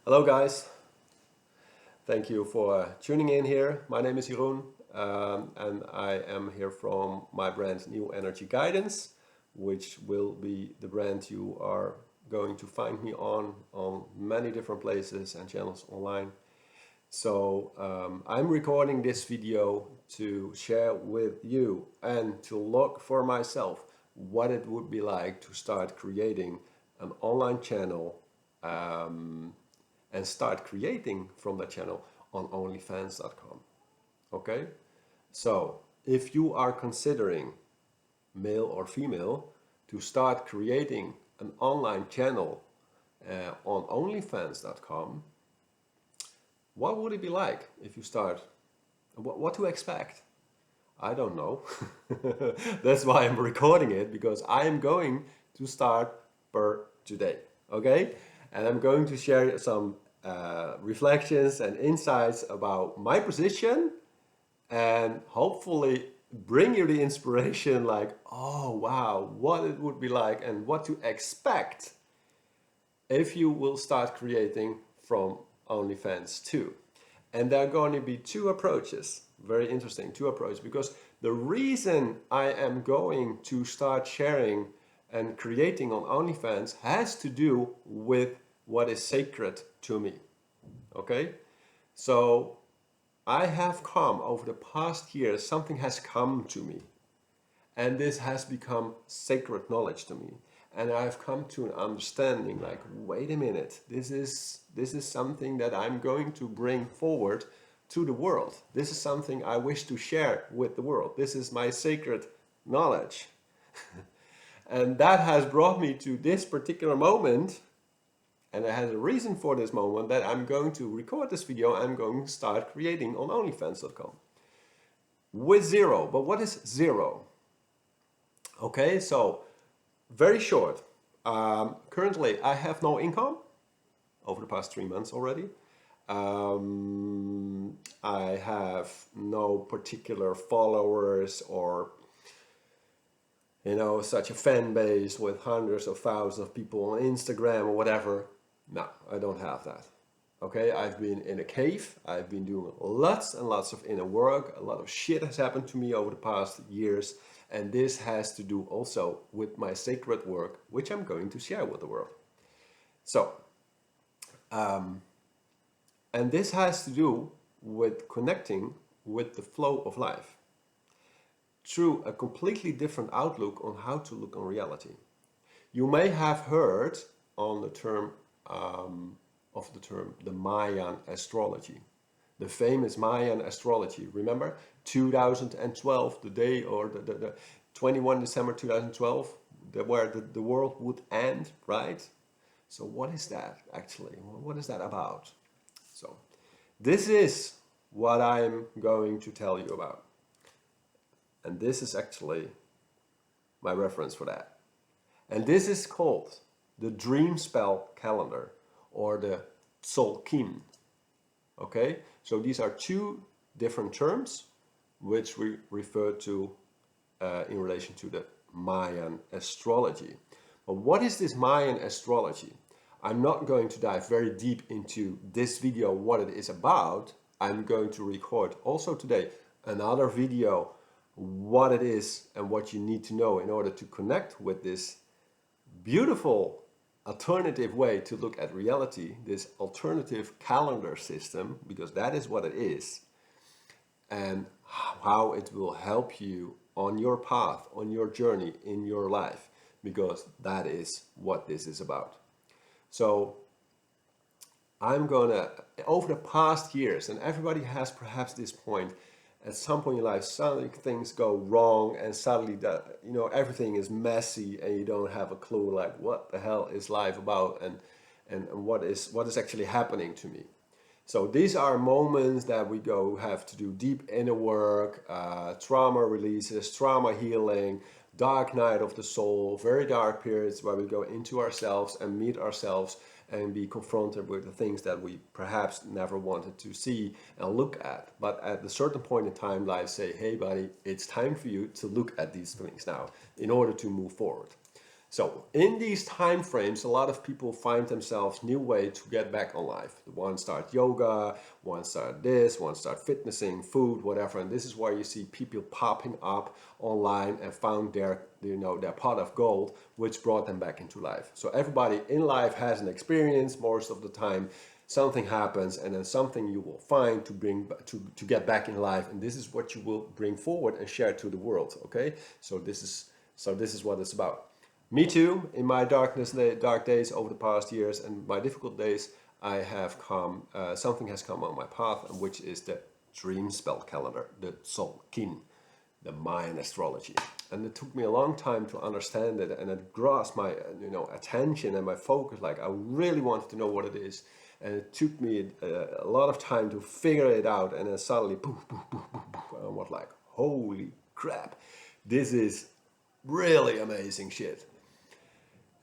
Hello guys, thank you for tuning in here. My name is Jeroen and I am here from my brand New Energy Guidance, which will be the brand you are going to find me on many different places and channels online. So I'm recording this video to share with you and to look for myself what it would be like to start creating an online channel and start creating from that channel on onlyfans.com. Okay, so if you are considering, male or female, to start creating an online channel on onlyfans.com, what would it be like if you start? What to expect? I don't know. That's why I'm recording it, because I am going to start per today. Okay, and I'm going to share some reflections and insights about my position and hopefully bring you the inspiration like, oh wow, what it would be like and what to expect if you will start creating from OnlyFans too. And there are going to be two approaches, very interesting, two approaches, because the reason I am going to start sharing and creating on OnlyFans has to do with what is sacred to me. Okay, so I have come over the past years, something has come to me, and this has become sacred knowledge to me, and I've come to an understanding like, wait a minute, this is something that I'm going to bring forward to the world. This is something I wish to share with the world. This is my sacred knowledge. And that has brought me to this particular moment, and I had a reason for this moment, that I'm going to record this video. I'm going to start creating on onlyfans.com with zero. But what is zero? Okay, so very short. Currently, I have no income over the past 3 months already. I have no particular followers or such a fan base with hundreds of thousands of people on Instagram or whatever. No, I don't have that. Okay, I've been in a cave. I've been doing lots and lots of inner work. A lot of shit has happened to me over the past years. And this has to do also with my sacred work, which I'm going to share with the world. So, and this has to do with connecting with the flow of life through a completely different outlook on how to look on reality. You may have heard on the term the Mayan astrology, the famous Mayan astrology. Remember 2012, the day, or the 21 December 2012, where the world would end, right? So what is that actually? What is that about? So this is what I'm going to tell you about. And this is actually my reference for that. And this is called the dream spell calendar, or the Tzolk'in. Okay, so these are two different terms which we refer to in relation to the Mayan astrology. But what is this Mayan astrology? I'm not going to dive very deep into this video what it is about. I'm going to record also today another video what it is and what you need to know in order to connect with this beautiful alternative way to look at reality, this alternative calendar system, because that is what it is, and how it will help you on your path, on your journey in your life, because that is what this is about. So I'm gonna, over the past years, and everybody has perhaps this point, at some point in your life, suddenly things go wrong, and suddenly that everything is messy, and you don't have a clue like what the hell is life about, and what is actually happening to me. So these are moments that we have to do deep inner work, trauma releases, trauma healing, dark night of the soul, very dark periods where we go into ourselves and meet ourselves and be confronted with the things that we perhaps never wanted to see and look at. But at a certain point in time, life say, hey buddy, it's time for you to look at these things now in order to move forward. So in these time frames, a lot of people find themselves new way to get back on life. One start yoga, one start this, one start fitnessing, food, whatever. And this is why you see people popping up online and found their, their pot of gold, which brought them back into life. So everybody in life has an experience most of the time. Something happens, and then something you will find to bring to get back in life, and this is what you will bring forward and share to the world. Okay, so this is what it's about. Me too. In my dark days over the past years and my difficult days, I have come. Something has come on my path, which is the dream spell calendar, the Tzolk'in, the Mayan astrology. And it took me a long time to understand it, and it grasped my attention and my focus. Like, I really wanted to know what it is. And it took me a lot of time to figure it out, and then suddenly, poof, poof, poof, poof, poof, and I was like, holy crap, this is really amazing shit.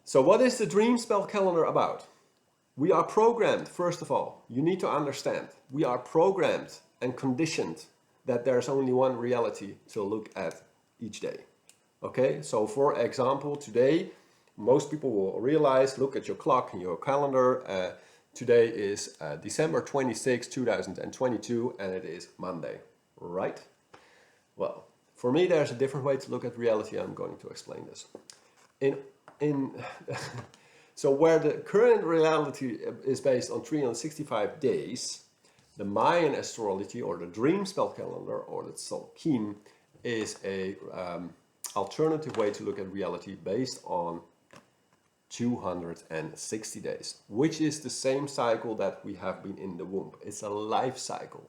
So what is the dream spell calendar about? We are programmed, first of all, you need to understand, we are programmed and conditioned that there's only one reality to look at each day. Okay, so for example, today, most people will realize, look at your clock and your calendar. Today is December 26, 2022, and it is Monday, right? Well, for me, there's a different way to look at reality. I'm going to explain this. So where the current reality is based on 365 days, the Mayan astrology, or the dream spell calendar, or the Tzolk'in, is a alternative way to look at reality based on 260 days, which is the same cycle that we have been in the womb. It's a life cycle.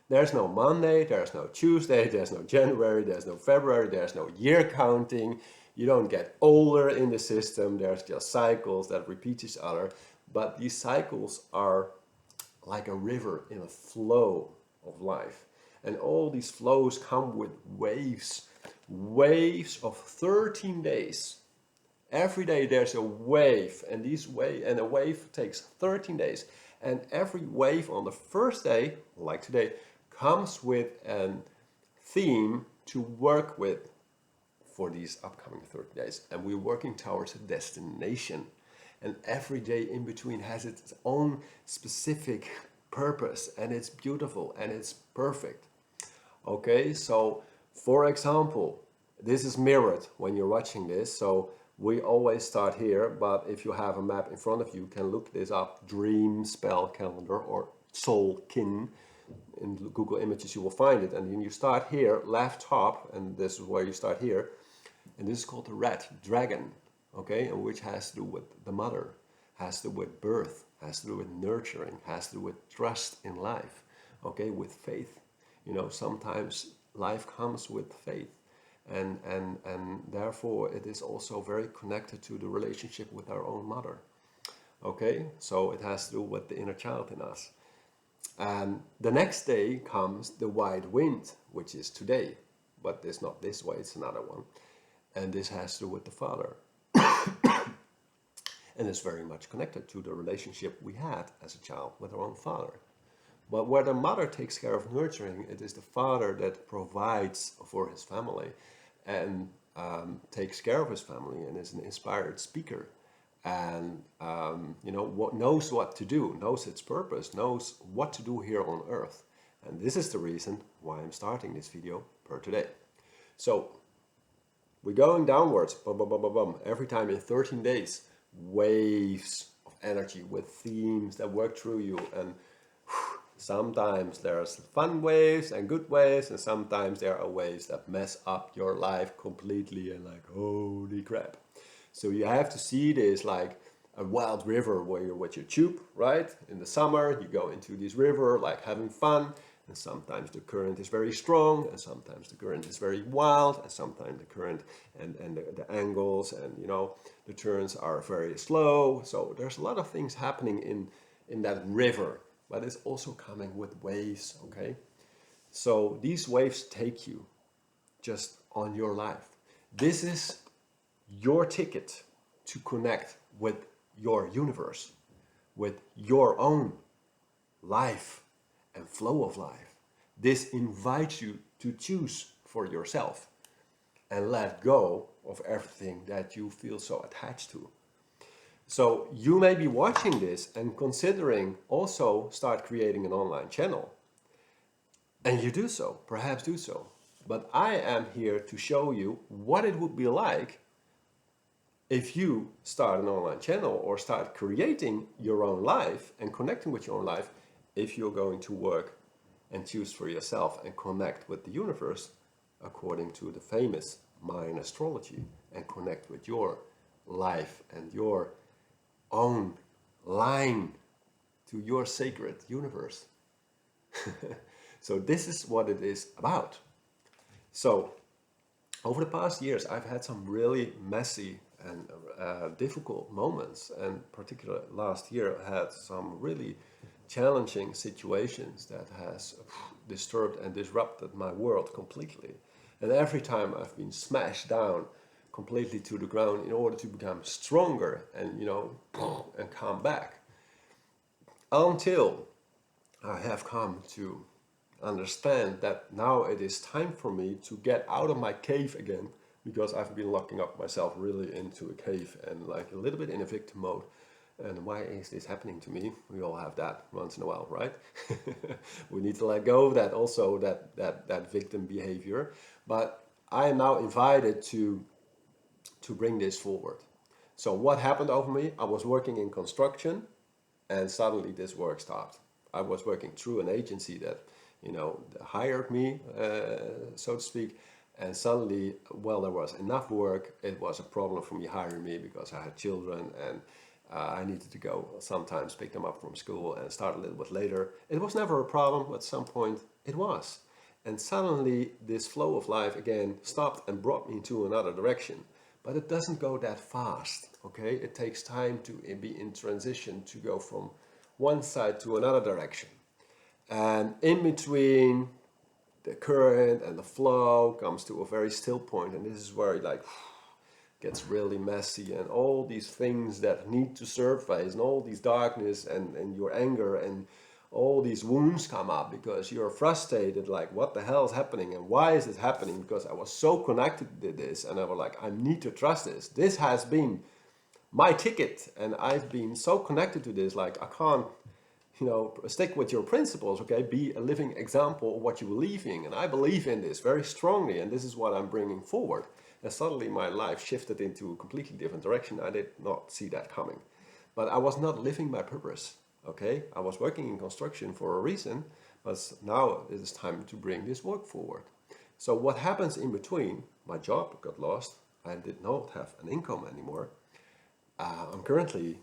There's no Monday, there's no Tuesday, there's no January, there's no February, there's no year counting. You don't get older in the system. There's just cycles that repeat each other. But these cycles are like a river in a flow of life. And all these flows come with waves of 13 days. Every day there's a wave, and a wave takes 13 days. And every wave on the first day, like today, comes with a theme to work with for these upcoming 30 days. And we're working towards a destination. And every day in between has its own specific purpose, and it's beautiful and it's perfect. Okay, so for example, this is mirrored when you're watching this. So we always start here, but if you have a map in front of you, you can look this up, dream spell calendar or Tzolk'in. In Google Images you will find it, and then you start here, left top, and this is where you start here, and this is called the red dragon, okay, and which has to do with the mother, has to do with birth, has to do with nurturing, has to do with trust in life, okay, with faith. Sometimes life comes with faith, and therefore it is also very connected to the relationship with our own mother. Okay, so it has to do with the inner child in us. And the next day comes the white wind, which is today, but it's not this way, it's another one. And this has to do with the father. And it's very much connected to the relationship we had as a child with our own father. But where the mother takes care of nurturing, it is the father that provides for his family and takes care of his family and is an inspired speaker. And knows what to do, knows its purpose, knows what to do here on earth. And this is the reason why I'm starting this video per today. So we're going downwards, bum, bum, bum, bum, bum. Every time in 13 days, waves of energy with themes that work through you. And sometimes there's fun waves and good waves, and sometimes there are waves that mess up your life completely and like, holy crap. So you have to see this like a wild river where you're with your tube, right? In the summer, you go into this river like having fun, and sometimes the current is very strong, and sometimes the current is very wild, and sometimes the current and the angles and the turns are very slow. So there's a lot of things happening in that river, but it's also coming with waves, okay? So these waves take you just on your life. This is your ticket to connect with your universe, with your own life and flow of life. This invites you to choose for yourself. and let go of everything that you feel so attached to. So you may be watching this and considering also start creating an online channel. And you do so, perhaps do so. But I am here to show you what it would be like if you start an online channel or start creating your own life and connecting with your own life, if you're going to work and choose for yourself and connect with the universe according to the famous Mayan astrology and connect with your life and your own line to your sacred universe. So this is what it is about. So over the past years, I've had some really messy and difficult moments, and particularly last year I had some really challenging situations that has disturbed and disrupted my world completely. And every time I've been smashed down completely to the ground in order to become stronger and, and come back. Until I have come to understand that now it is time for me to get out of my cave again, because I've been locking up myself really into a cave and like a little bit in a victim mode. And why is this happening to me? We all have that once in a while, right? We need to let go of that also, that victim behavior. But I am now invited to bring this forward. So what happened over me? I was working in construction and suddenly this work stopped. I was working through an agency that, hired me, so to speak. And suddenly, well, there was enough work. It was a problem for me hiring me because I had children and I needed to go sometimes pick them up from school and start a little bit later. It was never a problem, but at some point it was. And suddenly this flow of life again stopped and brought me into another direction. But it doesn't go that fast, okay? It takes time to be in transition to go from one side to another direction. And in between, the current and the flow comes to a very still point, and this is where it gets really messy, and all these things that need to surface, and all these darkness and your anger and all these wounds come up because you're frustrated, like what the hell is happening and why is it happening? Because I was so connected to this and I was like, I need to trust this. This has been my ticket and I've been so connected to this, like I can't stick with your principles, okay? Be a living example of what you believe in. And I believe in this very strongly, and this is what I'm bringing forward. And suddenly my life shifted into a completely different direction. I did not see that coming. But I was not living my purpose, okay? I was working in construction for a reason, but now it is time to bring this work forward. So what happens in between? My job got lost. I did not have an income anymore. I'm currently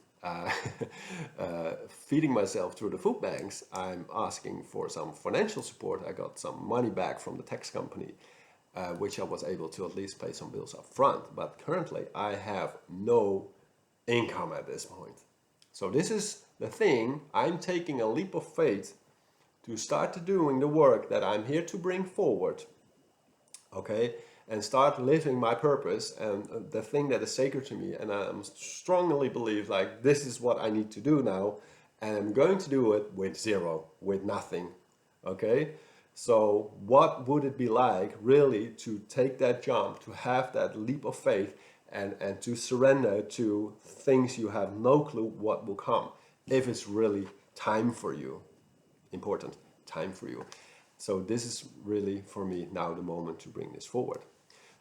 feeding myself through the food banks. I'm asking for some financial support. I got some money back from the tax company, which I was able to at least pay some bills up front. But currently I have no income at this point. So this is the thing. I'm taking a leap of faith to start doing the work that I'm here to bring forward, okay? And start living my purpose and the thing that is sacred to me. And I strongly believe like this is what I need to do now. And I'm going to do it with zero, with nothing. Okay? So what would it be like really to take that jump, to have that leap of faith and to surrender to things you have no clue what will come if it's really time for you. Important, time for you. So this is really for me now the moment to bring this forward.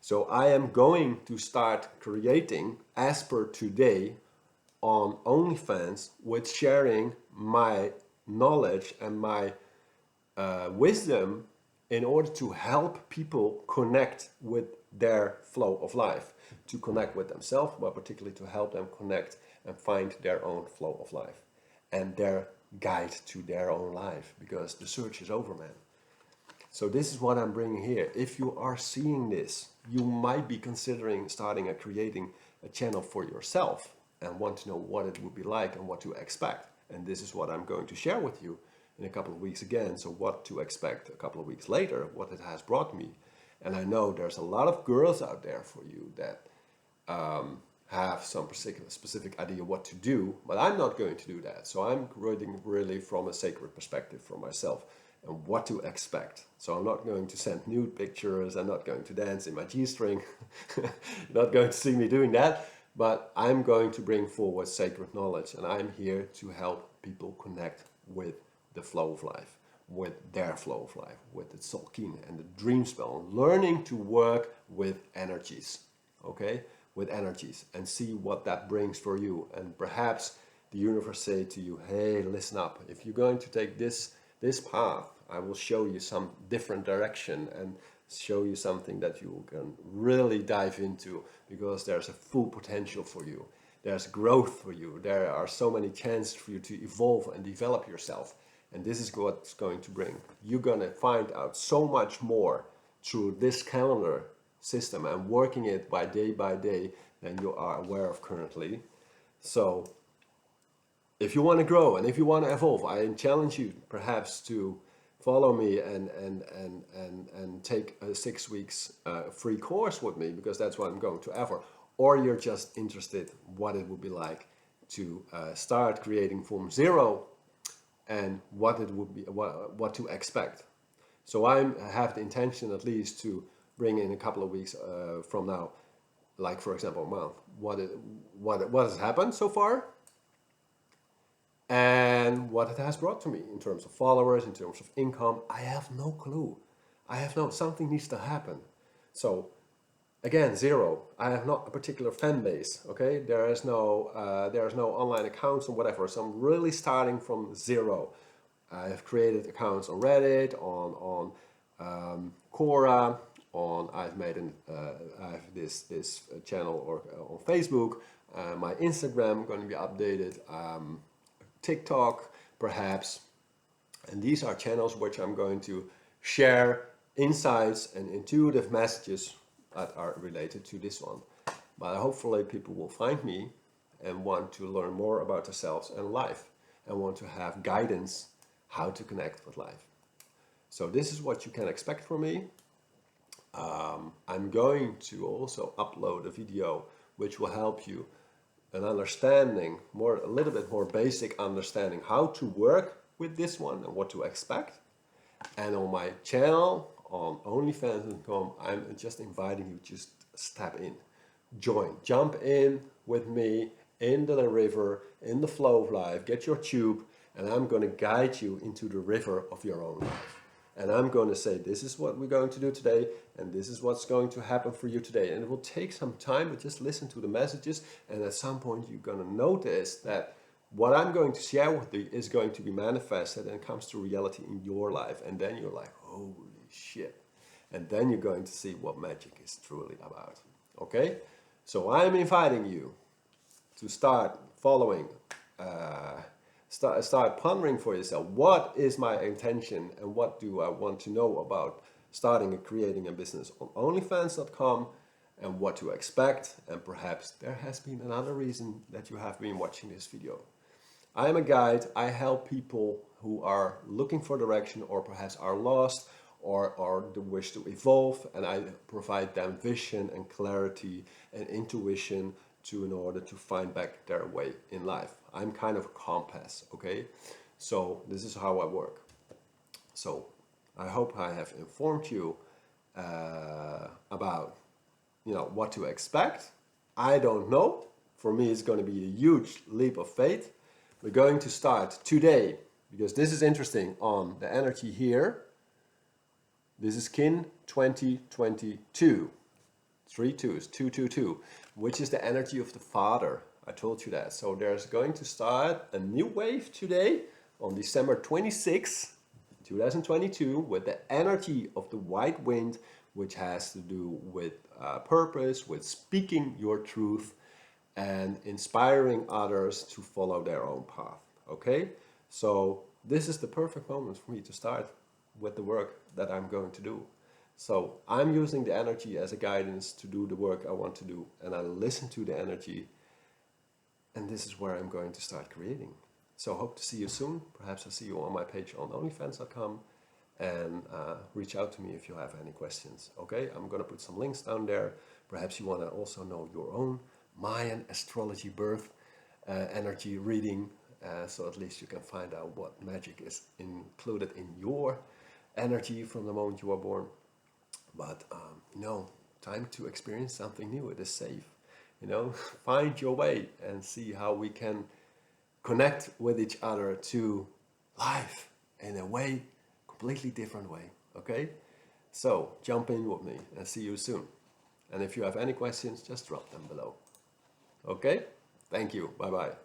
So I am going to start creating, as per today, on OnlyFans with sharing my knowledge and my wisdom in order to help people connect with their flow of life, to connect with themselves, but particularly to help them connect and find their own flow of life and their guide to their own life, because the search is over, man. So this is what I'm bringing here. If you are seeing this, you might be considering starting creating a channel for yourself and want to know what it would be like and what to expect. And this is what I'm going to share with you in a couple of weeks again. So what to expect a couple of weeks later, what it has brought me. And I know there's a lot of girls out there for you that have some specific idea what to do, but I'm not going to do that. So I'm writing really from a sacred perspective for myself. and what to expect. So I'm not going to send nude pictures, I'm not going to dance in my G-string, you're not going to see me doing that, but I'm going to bring forward sacred knowledge, and I'm here to help people connect with the flow of life, with their flow of life, with the Tzolk'in and the dream spell, learning to work with energies, okay? With energies, and see what that brings for you. And perhaps the universe say to you, hey, listen up, if you're going to take this path, I will show you some different direction and show you something that you can really dive into, because there's a full potential for you. There's growth for you. There are so many chances for you to evolve and develop yourself. And this is what's going to bring. You're going to find out so much more through this calendar system and working it by day than you are aware of currently. So if you want to grow and if you want to evolve, I challenge you perhaps to follow me and take a 6 weeks free course with me, because that's what I'm going to offer. Or you're just interested what it would be like to start creating from zero, and what it would be, what to expect. So I have the intention at least to bring in a couple of weeks from now, like for example a month, what has happened so far, and what it has brought to me in terms of followers, in terms of income. I have no clue. Something needs to happen. So again, zero. I have not a particular fan base, okay? There is no online accounts or whatever. So I'm really starting from zero. I have created accounts on Reddit, on Quora, I've made I have this channel on Facebook. My Instagram going to be updated. TikTok, perhaps. And these are channels which I'm going to share insights and intuitive messages that are related to this one. But hopefully people will find me and want to learn more about themselves and life, and want to have guidance how to connect with life. So this is what you can expect from me. I'm going to also upload a video which will help you an understanding, a little bit more basic understanding how to work with this one and what to expect. And on my channel, on onlyfans.com, I'm just inviting you, just step in, join, jump in with me in the river, in the flow of life, get your tube, and I'm going to guide you into the river of your own life. And I'm going to say, this is what we're going to do today, and this is what's going to happen for you today. And it will take some time, but just listen to the messages, and at some point you're going to notice that what I'm going to share with you is going to be manifested and comes to reality in your life. And then you're like, holy shit. And then you're going to see what magic is truly about. Okay? So I'm inviting you to start following, start pondering for yourself, what is my intention and what do I want to know about starting and creating a business on onlyfans.com, and what to expect. And perhaps there has been another reason that you have been watching this video. I am a guide. I help people who are looking for direction, or perhaps are lost, or the wish to evolve, and I provide them vision and clarity and intuition in order to find back their way in life. I'm kind of a compass, okay? So this is how I work. So I hope I have informed you about what to expect. I don't know. For me, it's going to be a huge leap of faith. We're going to start today, because this is interesting on the energy here. This is Kin 2022, 3 2s, 222, which is the energy of the Father. I told you that. So there's going to start a new wave today on December 26, 2022, with the energy of the white wind, which has to do with purpose, with speaking your truth and inspiring others to follow their own path. Okay? So this is the perfect moment for me to start with the work that I'm going to do. So I'm using the energy as a guidance to do the work I want to do, and I listen to the energy, and this is where I'm going to start creating. So hope to see you soon. Perhaps I'll see you on my page on onlyfans.com, and reach out to me if you have any questions. Okay, I'm going to put some links down there. Perhaps you want to also know your own Mayan astrology birth energy reading, so at least you can find out what magic is included in your energy from the moment you are born. But time to experience something new. It is safe. Find your way and see how we can connect with each other to life in a way, completely different way. Okay? So jump in with me and see you soon. And if you have any questions, just drop them below. Okay? Thank you. Bye bye.